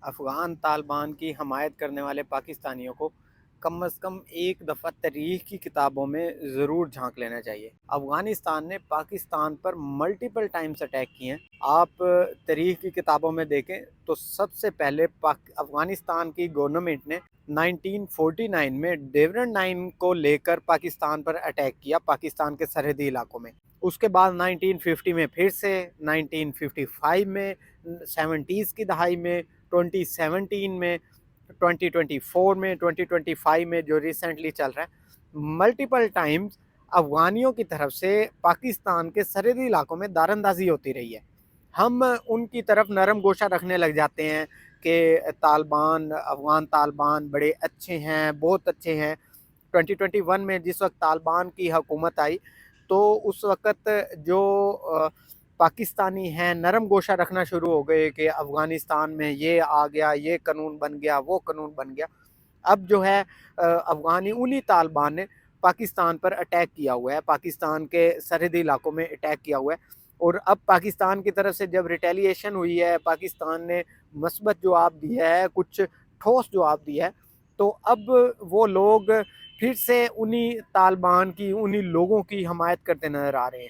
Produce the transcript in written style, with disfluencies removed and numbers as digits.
افغان طالبان کی حمایت کرنے والے پاکستانیوں کو کم از کم ایک دفعہ تاریخ کی کتابوں میں ضرور جھانک لینا چاہیے۔ افغانستان نے پاکستان پر ملٹیپل ٹائمز اٹیک کیے ہیں۔ آپ تاریخ کی کتابوں میں دیکھیں تو سب سے پہلے افغانستان کی گورنمنٹ نے 1949 میں ڈیورن 9 کو لے کر پاکستان پر اٹیک کیا، پاکستان کے سرحدی علاقوں میں۔ اس کے بعد 1950 میں پھر سے، 1955 میں، 70s کی دہائی میں، 2017 میں، 2024 میں، 2025 میں جو ریسنٹلی چل رہا ہے، ملٹیپل ٹائمز افغانیوں کی طرف سے پاکستان کے سرحدی علاقوں میں داراندازی ہوتی رہی ہے۔ ہم ان کی طرف نرم گوشہ رکھنے لگ جاتے ہیں کہ افغان طالبان بڑے اچھے ہیں، بہت اچھے ہیں۔ 2021 میں جس وقت طالبان کی حکومت آئی تو اس وقت جو پاکستانی ہیں نرم گوشہ رکھنا شروع ہو گئے کہ افغانستان میں یہ آ گیا، یہ قانون بن گیا، وہ قانون بن گیا۔ اب جو ہے افغانی انہی طالبان نے پاکستان پر اٹیک کیا ہوا ہے، پاکستان کے سرحدی علاقوں میں اٹیک کیا ہوا ہے، اور اب پاکستان کی طرف سے جب ریٹیلیشن ہوئی ہے، پاکستان نے مثبت جواب دیا ہے، کچھ ٹھوس جواب دیا ہے، تو اب وہ لوگ پھر سے انہی طالبان کی، انہی لوگوں کی حمایت کرتے نظر آ رہے ہیں۔